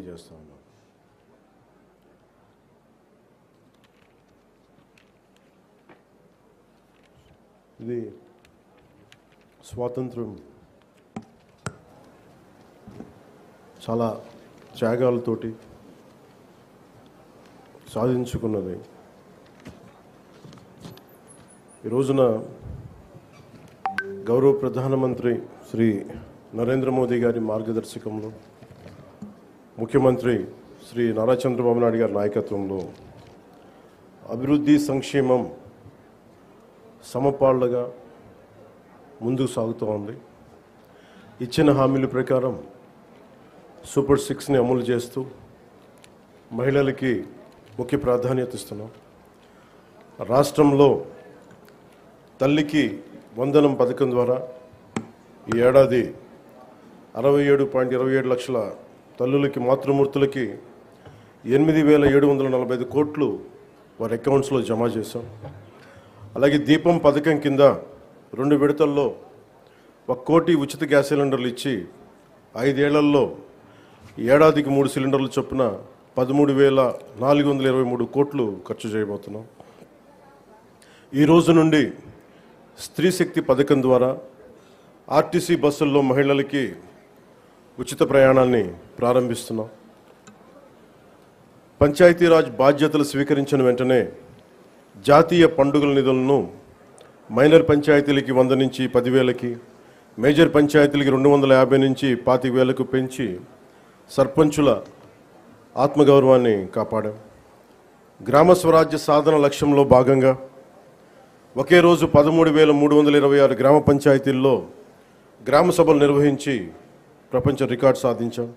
చేస్తా ఉన్నాం. ఇది స్వాతంత్రం చాలా త్యాగాలతోటి సాధించుకున్నది. ఈ రోజున గౌరవ ప్రధానమంత్రి శ్రీ నరేంద్ర మోదీ గారి మార్గదర్శకంలో, ముఖ్యమంత్రి శ్రీ నారా చంద్రబాబు నాయుడు గారి నాయకత్వంలో అభివృద్ధి సంక్షేమం సమపాళ్లుగా ముందుకు సాగుతూ ఉంది. ఇచ్చిన హామీల ప్రకారం సూపర్ 6ని అమలు చేస్తూ మహిళలకి ముఖ్య ప్రాధాన్యత ఇస్తున్నాం. రాష్ట్రంలో తల్లికి వందనం పథకం ద్వారా ఈ ఏడాది 67.27 లక్షల తల్లులకి, మాతృమూర్తులకి 8,745 కోట్లు వారి అకౌంట్స్లో జమ చేశాం. అలాగే దీపం పథకం కింద 2 విడతల్లో 1 కోటి ఉచిత గ్యాస్ సిలిండర్లు ఇచ్చి 5 ఏళ్లలో ఏడాదికి 3 సిలిండర్ల చొప్పున 13,423 కోట్లు ఖర్చు చేయబోతున్నాం. ఈ రోజు నుండి స్త్రీ శక్తి పథకం ద్వారా ఆర్టీసీ బస్సుల్లో మహిళలకి ఉచిత ప్రయాణాన్ని ప్రారంభిస్తున్నాం. పంచాయతీరాజ్ బాధ్యతలు స్వీకరించిన వెంటనే జాతీయ పండుగల నిధులను మైనర్ పంచాయతీలకి 100 నుంచి 10,000కి, మేజర్ పంచాయతీలకి 250 నుంచి 25,000కు పెంచి సర్పంచుల ఆత్మగౌరవాన్ని కాపాడాం. గ్రామ స్వరాజ్య సాధన లక్ష్యంలో భాగంగా ఒకే రోజు 13,326 గ్రామ పంచాయతీల్లో గ్రామ సభలు నిర్వహించి ప్రపంచ రికార్డు సాధించాం.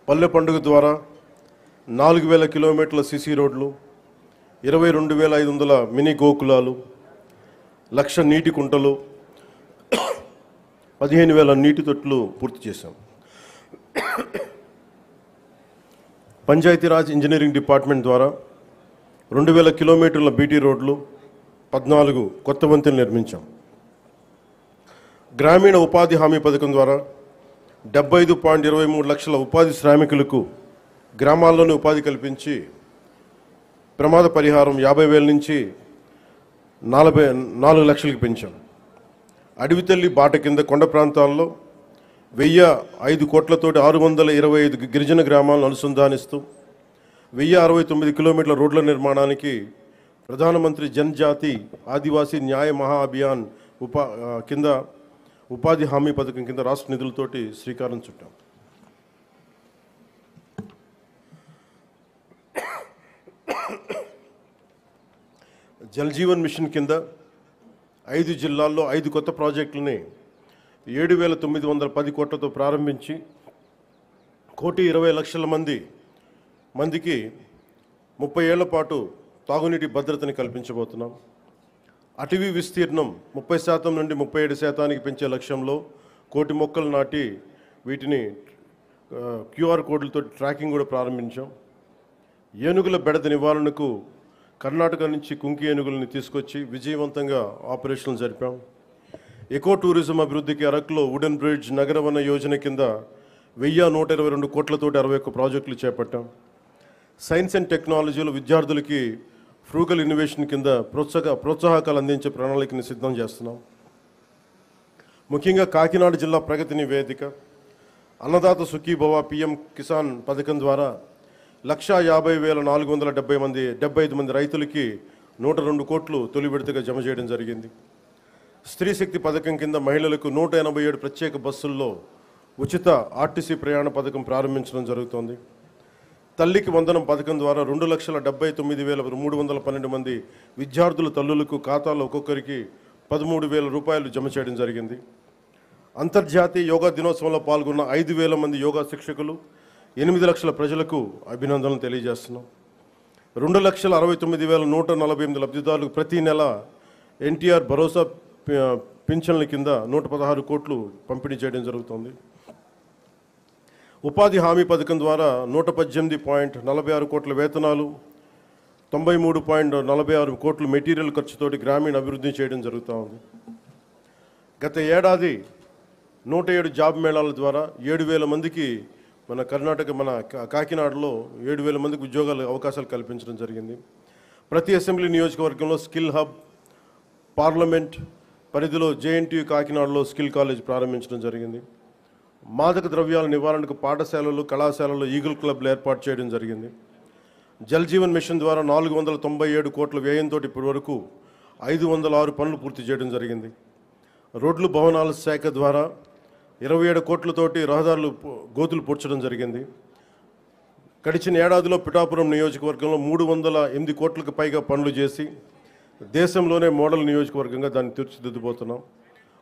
పల్లె పండుగ ద్వారా 4,000 కిలోమీటర్ల సిసి రోడ్లు, 22,500 మినీ గోకులాలు, 1,00,000 నీటి కుంటలు, 15,000 నీటి తొట్లు పూర్తి చేశాం. పంచాయతీరాజ్ ఇంజనీరింగ్ డిపార్ట్మెంట్ ద్వారా 2,000 కిలోమీటర్ల బీటీ రోడ్లు, 14 కొత్త వంతెనలు నిర్మించాం. గ్రామీణ ఉపాధి హామీ పథకం ద్వారా 75.23 లక్షల ఉపాధి శ్రామికులకు గ్రామాల్లోనే ఉపాధి కల్పించి ప్రమాద పరిహారం 50,000 నుంచి 4 లక్షలకు పెంచాం. అడవి తల్లి బాట కింద కొండ ప్రాంతాల్లో 1,005 కోట్లతోటి 625 గిరిజన గ్రామాలను అనుసంధానిస్తూ 1,069 కిలోమీటర్ల రోడ్ల నిర్మాణానికి ప్రధానమంత్రి జనజాతి ఆదివాసీ న్యాయ మహా అభియాన్ కింద ఉపాధి హామీ పథకం కింద రాష్ట్ర నిధులతోటి శ్రీకారం చుట్టాం. జల్ జీవన్ మిషన్ కింద 5 జిల్లాల్లో 5 కొత్త ప్రాజెక్టులని 7,910 కోట్లతో ప్రారంభించి 1,20,00,000 మందికి 30 ఏళ్ల పాటు తాగునీటి భద్రతని కల్పించబోతున్నాం. అటవీ విస్తీర్ణం 30% నుండి 37% పెంచే లక్ష్యంలో 1,00,00,000 మొక్కలు నాటి వీటిని QR కోడ్లతో ట్రాకింగ్ కూడా ప్రారంభించాం. ఏనుగుల బెడద నివారణకు కర్ణాటక నుంచి కుంకి ఏనుగులని తీసుకొచ్చి విజయవంతంగా ఆపరేషన్లు జరిపాం. ఎకో టూరిజం అభివృద్ధికి అరకులో వుడెన్ బ్రిడ్జ్ నగరవన యోజన కింద 1,122 కోట్లతోటి 61 ప్రాజెక్టులు చేపట్టాం. సైన్స్ అండ్ టెక్నాలజీలో విద్యార్థులకి ఫ్రూగల్ ఇన్నోవేషన్ కింద ప్రోత్సాహకాలు అందించే ప్రణాళికని సిద్ధం చేస్తున్నాం. ముఖ్యంగా కాకినాడ జిల్లా ప్రగతి నివేదిక, అన్నదాత సుఖీభవ, PM కిసాన్ పథకం ద్వారా 1,50,475 మంది రైతులకి 102 కోట్లు తొలి విడతగా జమ చేయడం జరిగింది. స్త్రీ శక్తి పథకం కింద మహిళలకు 187 ప్రత్యేక బస్సుల్లో ఉచిత ఆర్టీసీ ప్రయాణ పథకం ప్రారంభించడం జరుగుతోంది. తల్లికి వందనం పథకం ద్వారా 2,79,312 మంది విద్యార్థుల తల్లులకు ఖాతాలో ఒక్కొక్కరికి 13,000 రూపాయలు జమ చేయడం జరిగింది. అంతర్జాతీయ యోగా దినోత్సవంలో పాల్గొన్న 5,000 మంది యోగా శిక్షకులు, 8 లక్షల ప్రజలకు అభినందనలు తెలియజేస్తున్నాం. 2,69,148 లబ్ధిదారులకు ప్రతి నెల NTR భరోసా పింఛన్ల కింద 116 కోట్లు పంపిణీ చేయడం జరుగుతుంది. ఉపాధి హామీ పథకం ద్వారా 118.46 కోట్ల వేతనాలు, 93.46 కోట్ల మెటీరియల్ ఖర్చుతోటి గ్రామీణ అభివృద్ధి చేయడం జరుగుతూ ఉంది. గత ఏడాది 107 జాబ్ మేళాల ద్వారా 7,000 మందికి మన కర్ణాటక మన కాకినాడలో 7,000 మందికి ఉద్యోగాలు అవకాశాలు కల్పించడం జరిగింది. ప్రతి అసెంబ్లీ నియోజకవర్గంలో స్కిల్ హబ్, పార్లమెంట్ పరిధిలో జేఎన్టీయూ కాకినాడలో స్కిల్ కాలేజ్ ప్రారంభించడం జరిగింది. మాదక ద్రవ్యాల నివారణకు పాఠశాలలు, కళాశాలలు ఈగల్ క్లబ్లు ఏర్పాటు చేయడం జరిగింది. జల్ జీవన్ మిషన్ ద్వారా 497 కోట్ల వ్యయంతో ఇప్పటి వరకు 506 పనులు పూర్తి చేయడం జరిగింది. రోడ్లు భవనాల శాఖ ద్వారా 27 కోట్లతోటి రహదారులు గోతులు పూడ్చడం జరిగింది. గడిచిన ఏడాదిలో పిఠాపురం నియోజకవర్గంలో 308 కోట్లకు పైగా పనులు చేసి దేశంలోనే మోడల్ నియోజకవర్గంగా దాన్ని తీర్చిదిద్దుబోతున్నాం.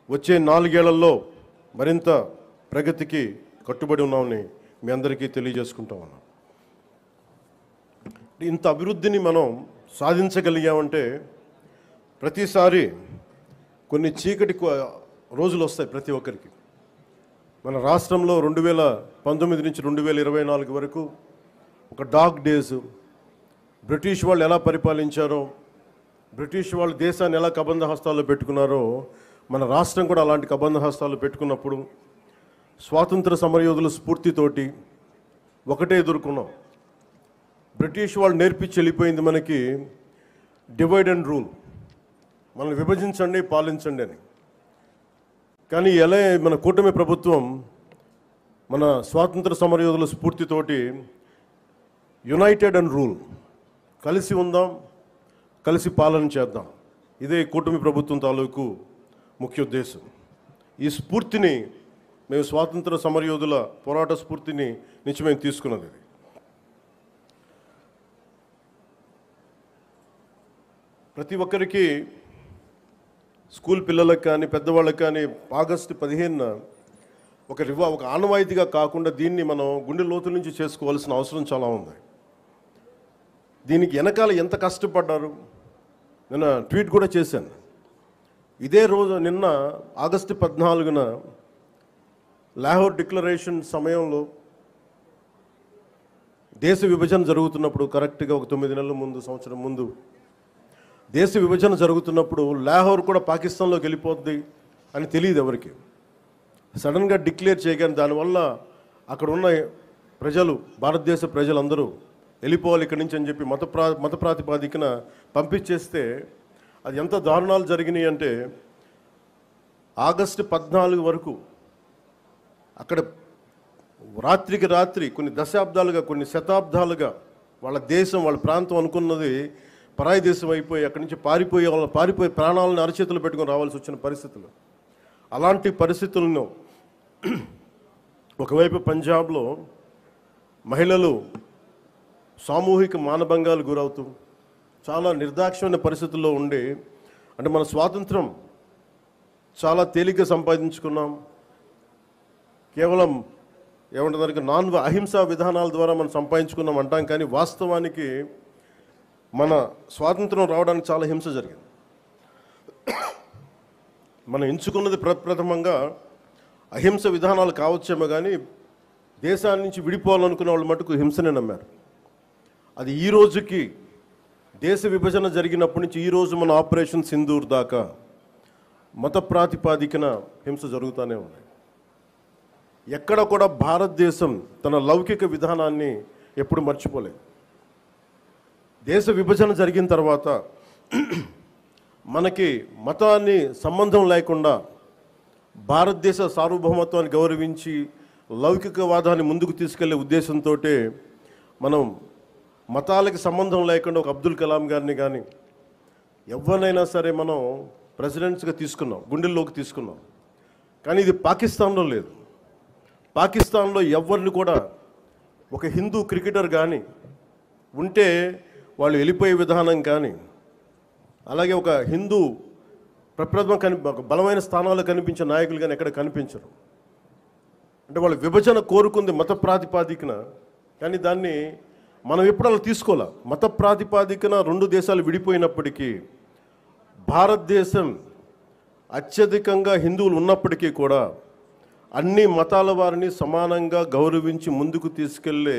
వచ్చే 4 ఏళ్లలో మరింత ప్రగతికి కట్టుబడి ఉన్నామని మీ అందరికీ తెలియజేసుకుంటా ఉన్నాం. ఇంత అభివృద్ధిని మనం సాధించగలిగామంటే ప్రతిసారి కొన్ని చీకటి రోజులు వస్తాయి ప్రతి ఒక్కరికి. మన రాష్ట్రంలో 2019 నుంచి 2024 వరకు ఒక డార్క్ డేస్. బ్రిటిష్ వాళ్ళు ఎలా పరిపాలించారో, బ్రిటిష్ వాళ్ళు దేశాన్ని ఎలా కబంధ హస్తాల్లో పెట్టుకున్నారో మన రాష్ట్రం కూడా అలాంటి కబంధ హస్తాలు పెట్టుకున్నప్పుడు స్వాతంత్ర సమరయోధుల స్ఫూర్తితోటి ఒకటే ఎదుర్కొన్నాం. బ్రిటిష్ వాళ్ళు నేర్పించి వెళ్ళిపోయింది మనకి డివైడ్ అండ్ రూల్, మనల్ని విభజించండి పాలించండి అని. కానీ ఎలా మన కూటమి ప్రభుత్వం మన స్వాతంత్ర సమరయోధుల స్ఫూర్తితోటి యునైటెడ్ అండ్ రూల్, కలిసి ఉందాం, కలిసి పాలన చేద్దాం, ఇదే కూటమి ప్రభుత్వం తాలూకు ముఖ్య ఉద్దేశం. ఈ స్ఫూర్తిని మేము స్వాతంత్ర సమరయోధుల పోరాట స్ఫూర్తిని నుంచి మేము తీసుకున్నది. ప్రతి ఒక్కరికి స్కూల్ పిల్లలకు కానీ పెద్దవాళ్ళకి కానీ ఆగస్టు 15న ఒక ఆనవాయితీగా కాకుండా దీన్ని మనం గుండె లోతుల నుంచి చేసుకోవాల్సిన అవసరం చాలా ఉంది. దీనికి వెనకాల ఎంత కష్టపడ్డారు నేను ట్వీట్ కూడా చేశాను. ఇదే రోజు నిన్న ఆగస్టు 14న లాహోర్ డిక్లరేషన్ సమయంలో దేశ విభజన జరుగుతున్నప్పుడు కరెక్ట్గా ఒక 9 నెలల ముందు, సంవత్సరం ముందు దేశ విభజన జరుగుతున్నప్పుడు లాహోర్ కూడా పాకిస్తాన్లోకి వెళ్ళిపోద్ది అని తెలియదు ఎవరికి. సడన్గా డిక్లేర్ చేయగానే దానివల్ల అక్కడ ఉన్న ప్రజలు, భారతదేశ ప్రజలందరూ వెళ్ళిపోవాలి ఇక్కడి నుంచి అని చెప్పి మత ప్రాతిపాదికన పంపించేస్తే అది ఎంత దారుణాలు జరిగినాయి అంటే ఆగస్టు 14 వరకు అక్కడ రాత్రికి రాత్రి కొన్ని దశాబ్దాలుగా, కొన్ని శతాబ్దాలుగా వాళ్ళ దేశం, వాళ్ళ ప్రాంతం అనుకున్నది పరాయి దేశం అయిపోయి అక్కడి నుంచి పారిపోయి ప్రాణాలను అరచేతులు పెట్టుకొని రావాల్సి వచ్చిన పరిస్థితులు. అలాంటి పరిస్థితులను ఒకవైపు పంజాబ్లో మహిళలు సామూహిక మానభంగాలు గురవుతూ చాలా నిర్దాక్షిణ్యమైన పరిస్థితుల్లో ఉండి, అంటే మన స్వాతంత్రం చాలా తేలిగ్గా సంపాదించుకున్నాం, కేవలం ఏమంటారు అహింసా విధానాల ద్వారా మనం సంపాదించుకున్నాం అంటాం. కానీ వాస్తవానికి మన స్వాతంత్రం రావడానికి చాలా హింస జరిగింది. మనం ఎంచుకున్నది ప్రప్రథమంగా అహింస విధానాలు కావచ్చేమో కానీ దేశాన్ని నుంచి విడిపోవాలనుకునే వాళ్ళు మటుకు హింసనే నమ్మారు. అది ఈ రోజుకి, దేశ విభజన జరిగినప్పటి నుంచి ఈ రోజు మన ఆపరేషన్ సింధూర్ దాకా మత ప్రాతిపాదికన హింస జరుగుతూనే ఉంది. ఎక్కడ కూడా భారతదేశం తన లౌకిక విధానాన్ని ఎప్పుడు మర్చిపోలేదు. దేశ విభజన జరిగిన తర్వాత మనకి మతాన్ని సంబంధం లేకుండా భారతదేశ సార్వభౌమత్వాన్ని గౌరవించి లౌకికవాదాన్ని ముందుకు తీసుకెళ్లే ఉద్దేశంతో మనం మతాలకి సంబంధం లేకుండా ఒక అబ్దుల్ కలాం గారిని కానీ ఎవరినైనా సరే మనం ప్రెసిడెంట్స్గా తీసుకున్నాం, గుండెల్లోకి తీసుకున్నాం. కానీ ఇది పాకిస్తాన్లో లేదు. పాకిస్తాన్లో ఎవరిని కూడా ఒక హిందూ క్రికెటర్ కానీ ఉంటే వాళ్ళు వెళ్ళిపోయే విధానం కానీ, అలాగే ఒక హిందూ ఒక బలమైన స్థానాల్లో కనిపించే నాయకులు కానీ ఎక్కడ కనిపించరు. అంటే వాళ్ళు విభజన కోరుకుంది మత ప్రాతిపాదికన, కానీ దాన్ని మనం ఎప్పుడు అలా తీసుకోవాలి. మత ప్రాతిపాదికన 2 దేశాలు విడిపోయినప్పటికీ భారతదేశం అత్యధికంగా హిందువులు ఉన్నప్పటికీ కూడా అన్ని మతాల వారిని సమానంగా గౌరవించి ముందుకు తీసుకెళ్లే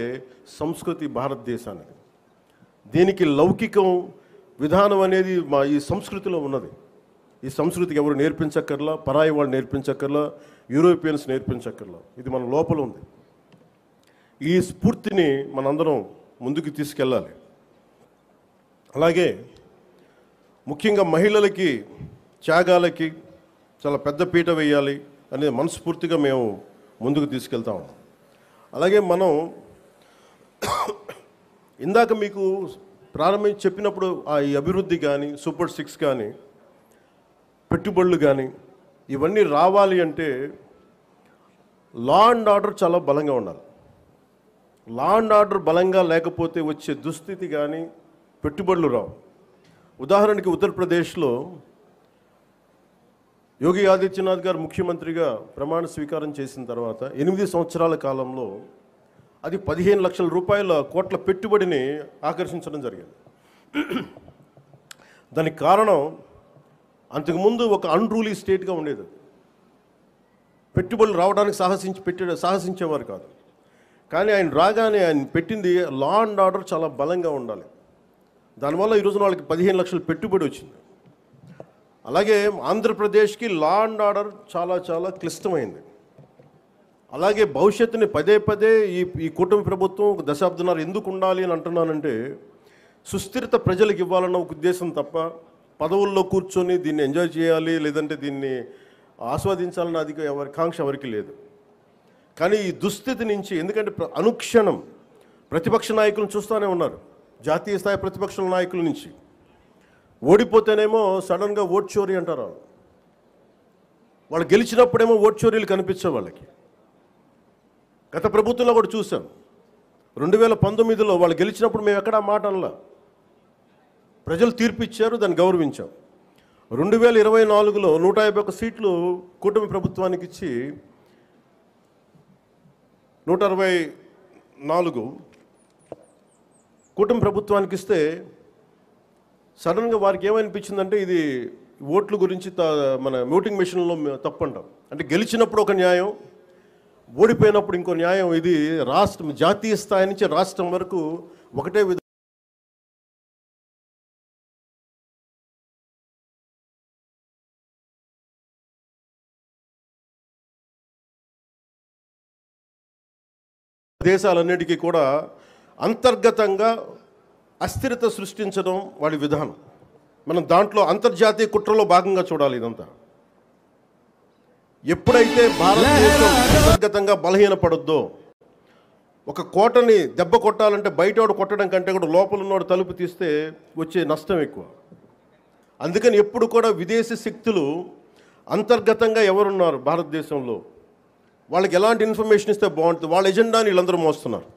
సంస్కృతి భారతదేశానికి. దీనికి లౌకికం విధానం అనేది ఈ సంస్కృతిలో ఉన్నది. ఈ సంస్కృతికి ఎవరు నేర్పించక్కర్లా, పరాయి వాళ్ళు నేర్పించక్కర్లా, యూరోపియన్స్ నేర్పించక్కర్లా, ఇది మన లోపల ఉంది. ఈ స్ఫూర్తిని మనందరం ముందుకు తీసుకెళ్ళాలి. అలాగే ముఖ్యంగా మహిళలకి త్యాగాలకి చాలా పెద్ద పీట వేయాలి అనేది మనస్ఫూర్తిగా మేము ముందుకు తీసుకెళ్తాం. అలాగే మనం ఇందాక మీకు ప్రారంభించి చెప్పినప్పుడు ఈ అభివృద్ధి కానీ సూపర్ 6 కానీ పెట్టుబడులు కానీ ఇవన్నీ రావాలి అంటే లా అండ్ ఆర్డర్ చాలా బలంగా ఉండాలి. లా అండ్ ఆర్డర్ బలంగా లేకపోతే వచ్చే దుస్థితి కానీ పెట్టుబడులు రావు. ఉదాహరణకి ఉత్తరప్రదేశ్లో యోగి ఆదిత్యనాథ్ గారు ముఖ్యమంత్రిగా ప్రమాణ స్వీకారం చేసిన తర్వాత 8 సంవత్సరాల కాలంలో అది 15 లక్షల రూపాయల కోట్ల పెట్టుబడిని ఆకర్షించడం జరిగింది. దానికి కారణం అంతకుముందు ఒక అన్రూలీ స్టేట్గా ఉండేది. పెట్టుబడులు రావడానికి సాహసించేవారు కాదు. కానీ ఆయన రాగానే ఆయన పెట్టింది లా అండ్ ఆర్డర్ చాలా బలంగా ఉండాలి. దానివల్ల ఈరోజున వాళ్ళకి 15 లక్షల పెట్టుబడి వచ్చింది. అలాగే ఆంధ్రప్రదేశ్కి లా అండ్ ఆర్డర్ చాలా చాలా క్లిష్టమైంది. అలాగే భవిష్యత్తుని పదే పదే ఈ కూటమి ప్రభుత్వం ఒక దశాబ్దన్నర ఎందుకు ఉండాలి అని అంటున్నానంటే సుస్థిరత ప్రజలకు ఇవ్వాలన్న ఒక ఉద్దేశం తప్ప పదవుల్లో కూర్చొని దీన్ని ఎంజాయ్ చేయాలి లేదంటే దీన్ని ఆస్వాదించాలన్న కాంక్ష ఎవరికి లేదు. కానీ ఈ దుస్థితి నుంచి ఎందుకంటే అనుక్షణం ప్రతిపక్ష నాయకులను చూస్తూనే ఉన్నారు. జాతీయ స్థాయి ప్రతిపక్ష నాయకుల నుంచి ఓడిపోతేనేమో సడన్గా ఓట్ చోరీ అంటారు. వాళ్ళు గెలిచినప్పుడేమో ఓట్ చోరీలు కనిపించే వాళ్ళకి. గత ప్రభుత్వంలో కూడా చూసాం. 2019లో వాళ్ళు గెలిచినప్పుడు మేము ఎక్కడా మాట అనలా. ప్రజలు తీర్పు ఇచ్చారు, దాన్ని గౌరవించాం. 2024లో 151 సీట్లు కూటమి ప్రభుత్వానికి ఇచ్చి 164 కూటమి ప్రభుత్వానికి ఇస్తే సడన్గా వారికి ఏమనిపించిందంటే ఇది ఓట్ల గురించి మన ఓటింగ్ మెషిన్లో తప్పు అంటాం. అంటే గెలిచినప్పుడు ఒక న్యాయం, ఓడిపోయినప్పుడు ఇంకో న్యాయం. ఇది రాష్ట్రం జాతీయ స్థాయి నుంచి రాష్ట్రం వరకు ఒకటే దేశాలన్నిటికీ కూడా అంతర్గతంగా అస్థిరత సృష్టించడం వాడి విధానం. మనం దాంట్లో అంతర్జాతీయ కుట్రలో భాగంగా చూడాలి. ఇదంతా ఎప్పుడైతే భారతదేశం అంతర్గతంగా బలహీనపడొద్దో, ఒక కోటని దెబ్బ కొట్టాలంటే బయటవాడు కొట్టడం కంటే కూడా లోపల ఉన్నవాడు తలుపు తీస్తే వచ్చే నష్టం ఎక్కువ. అందుకని ఎప్పుడు కూడా విదేశీ శక్తులు అంతర్గతంగా ఎవరున్నారు భారతదేశంలో, వాళ్ళకి ఎలాంటి ఇన్ఫర్మేషన్ ఇస్తే బాగుంటుంది, వాళ్ళ ఎజెండాని వీళ్ళందరూ మోస్తున్నారు.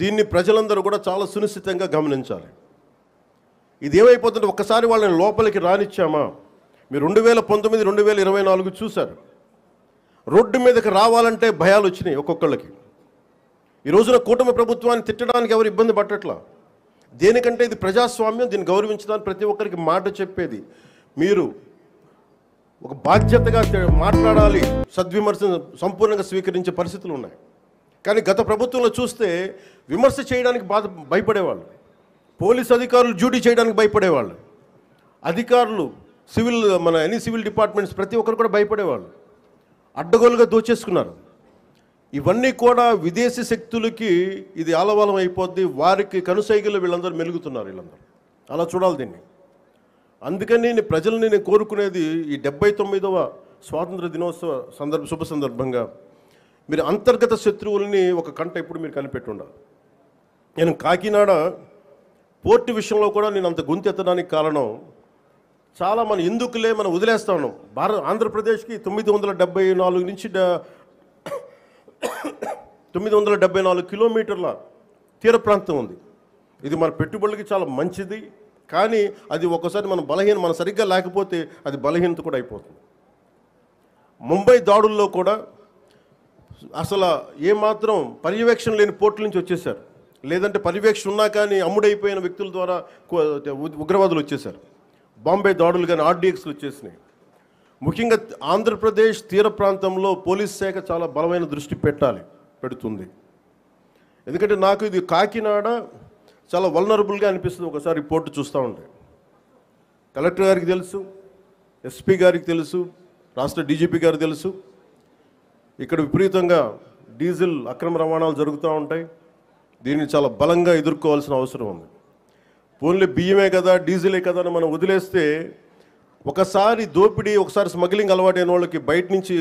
దీన్ని ప్రజలందరూ కూడా చాలా సునిశ్చితంగా గమనించాలి. ఇది ఏమైపోతుంటే ఒక్కసారి వాళ్ళని లోపలికి రానిచ్చామా, మీరు 2019, 2024 చూశారు. రోడ్డు మీదకి రావాలంటే భయాలు వచ్చినాయి ఒక్కొక్కళ్ళకి. ఈ రోజున కూటమి ప్రభుత్వాన్ని తిట్టడానికి ఎవరు ఇబ్బంది పట్టట్లా. దేనికంటే ఇది ప్రజాస్వామ్యం, దీన్ని గౌరవించడానికి ప్రతి ఒక్కరికి మాట చెప్పేది. మీరు ఒక బాధ్యతగా మాట్లాడాలి, సద్విమర్శను సంపూర్ణంగా స్వీకరించే పరిస్థితులు ఉన్నాయి. కానీ గత ప్రభుత్వంలో చూస్తే విమర్శ చేయడానికి భయపడేవాళ్ళు. పోలీస్ అధికారులు డ్యూటీ చేయడానికి భయపడేవాళ్ళు. అధికారులు సివిల్ డిపార్ట్మెంట్స్ ప్రతి ఒక్కరు కూడా భయపడేవాళ్ళు. అడ్డగోలుగా దోచేసుకున్నారు. ఇవన్నీ కూడా విదేశీ శక్తులకి ఇది ఆలవాలం అయిపోద్ది. వారికి కనుసైగలు వీళ్ళందరూ మెలుగుతున్నారు. వీళ్ళందరూ అలా చూడాలి దీన్ని. అందుకని ప్రజల్ని నేను కోరుకునేది ఈ 79వ స్వాతంత్ర దినోత్సవ శుభ సందర్భంగా మీరు అంతర్గత శత్రువుల్ని ఒక కంట ఇప్పుడు మీరు కనిపెట్టి ఉండాలి. నేను కాకినాడ పోర్టు విషయంలో కూడా నేను అంత గొంతెత్తడానికి కారణం చాలా మనం ఎందుకులే మనం వదిలేస్తా ఉన్నాం. ఆంధ్రప్రదేశ్కి 974 నుంచి 974 కిలోమీటర్ల తీర ప్రాంతం ఉంది. ఇది మన పెట్టుబడులకి చాలా మంచిది. కానీ అది ఒక్కోసారి మన సరిగ్గా లేకపోతే అది బలహీనత కూడా అయిపోతుంది. ముంబై దాడుల్లో కూడా అసలు ఏమాత్రం పర్యవేక్షణ లేని పోర్టుల నుంచి వచ్చేసారు. లేదంటే పర్యవేక్షణ ఉన్నా కానీ అమ్ముడైపోయిన వ్యక్తుల ద్వారా ఉగ్రవాదులు వచ్చేసారు. బాంబే దాడులు కానీ ఆర్డీఎక్స్లు వచ్చేసినాయి. ముఖ్యంగా ఆంధ్రప్రదేశ్ తీర ప్రాంతంలో పోలీస్ శాఖ చాలా బలమైన దృష్టి పెడుతుంది. ఎందుకంటే నాకు ఇది కాకినాడ చాలా వల్నరబుల్గా అనిపిస్తుంది ఒకసారి పోర్టు చూస్తూ ఉంటే. కలెక్టర్ గారికి తెలుసు, ఎస్పీ గారికి తెలుసు, రాష్ట్ర డీజీపీ గారికి తెలుసు. ఇక్కడ విపరీతంగా డీజిల్ అక్రమ రవాణాలు జరుగుతూ ఉంటాయి. దీన్ని చాలా బలంగా ఎదుర్కోవాల్సిన అవసరం ఉంది. ఓన్లీ బియ్యమే కదా, డీజిలే కదా అని మనం వదిలేస్తే ఒకసారి దోపిడీ, ఒకసారి స్మగ్లింగ్ అలవాటైన వాళ్ళకి బయట నుంచి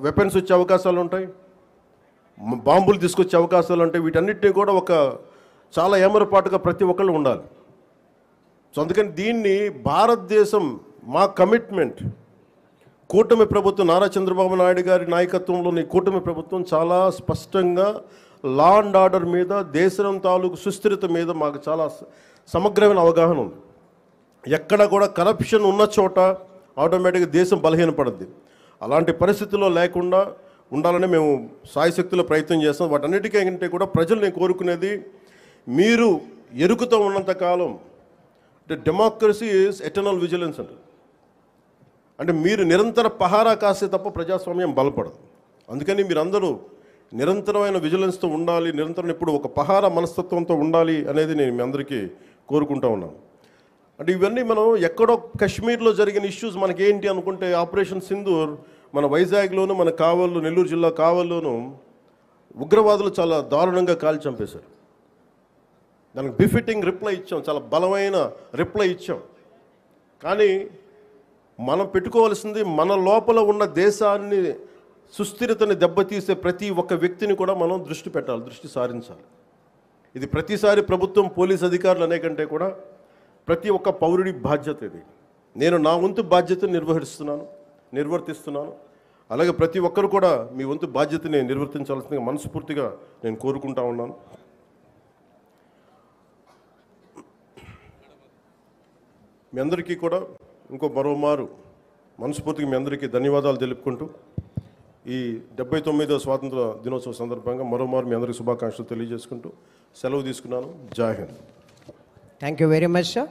వెపన్స్ వచ్చే అవకాశాలు ఉంటాయి, బాంబులు తీసుకొచ్చే అవకాశాలు ఉంటాయి. వీటన్నిటిని కూడా ఒక చాలా ఏమరపాటుగా ప్రతి ఒక్కళ్ళు ఉండాలి. సో అందుకని దీన్ని భారతదేశం, మా కమిట్మెంట్, కూటమి ప్రభుత్వం, నారా చంద్రబాబు నాయుడు గారి నాయకత్వంలోని కూటమి ప్రభుత్వం చాలా స్పష్టంగా లా అండ్ ఆర్డర్ మీద, దేశం తాలూకు సుస్థిరత మీద మాకు చాలా సమగ్రమైన అవగాహన ఉంది. ఎక్కడ కూడా కరప్షన్ ఉన్న చోట ఆటోమేటిక్గా దేశం బలహీనపడుద్ది. అలాంటి పరిస్థితుల్లో లేకుండా ఉండాలని మేము సాయశక్తిలో ప్రయత్నం చేస్తాం. వాటన్నిటికంటే కూడా ప్రజలు నేను కోరుకునేది, మీరు ఎరుకుతూ ఉన్నంతకాలం అంటే డెమోక్రసీ ఈజ్ ఎటర్నల్ విజిలెన్స్ అంటారు. అంటే మీరు నిరంతర పహారా కాస్తే తప్ప ప్రజాస్వామ్యం బలపడదు. అందుకని మీరందరూ నిరంతరమైన విజిలెన్స్తో ఉండాలి, నిరంతరం ఇప్పుడు ఒక పహారా మనస్తత్వంతో ఉండాలి అనేది నేను మీ అందరికీ కోరుకుంటా ఉన్నాను. అంటే ఇవన్నీ మనం ఎక్కడో కాశ్మీర్లో జరిగిన ఇష్యూస్ మనకేంటి అనుకుంటే, ఆపరేషన్ సింధూర్ మన వైజాగ్లోను, మన కావల్లో, నెల్లూరు జిల్లా కావల్లోనూ ఉగ్రవాదులు చాలా దారుణంగా కాల్చి చంపేశారు. దానికి బిఫిటింగ్ రిప్లై ఇచ్చాం, చాలా బలమైన రిప్లై ఇచ్చాం. కానీ మనం పెట్టుకోవాల్సింది, మన లోపల ఉన్న దేశాన్ని సుస్థిరతని దెబ్బతీసే ప్రతి ఒక్క వ్యక్తిని కూడా మనం దృష్టి పెట్టాలి, దృష్టి సారించాలి. ఇది ప్రతిసారి ప్రభుత్వం, పోలీస్ అధికారులు అనే కంటే కూడా ప్రతి ఒక్క పౌరుడి బాధ్యత ఇది. నేను నా వంతు బాధ్యతను నిర్వర్తిస్తున్నాను. అలాగే ప్రతి ఒక్కరు కూడా మీ వంతు బాధ్యతని నిర్వర్తించాల్సిందిగా మనస్ఫూర్తిగా నేను కోరుకుంటా ఉన్నాను. మీ అందరికీ కూడా మరోమారు మనస్ఫూర్తిగా మీ అందరికీ ధన్యవాదాలు తెలుపుకుంటూ, ఈ 79వ స్వాతంత్ర దినోత్సవం సందర్భంగా మరోమారు మీ అందరికీ శుభాకాంక్షలు తెలియజేసుకుంటూ సెలవు తీసుకున్నాను. జై Hind. Thank you very much, sir.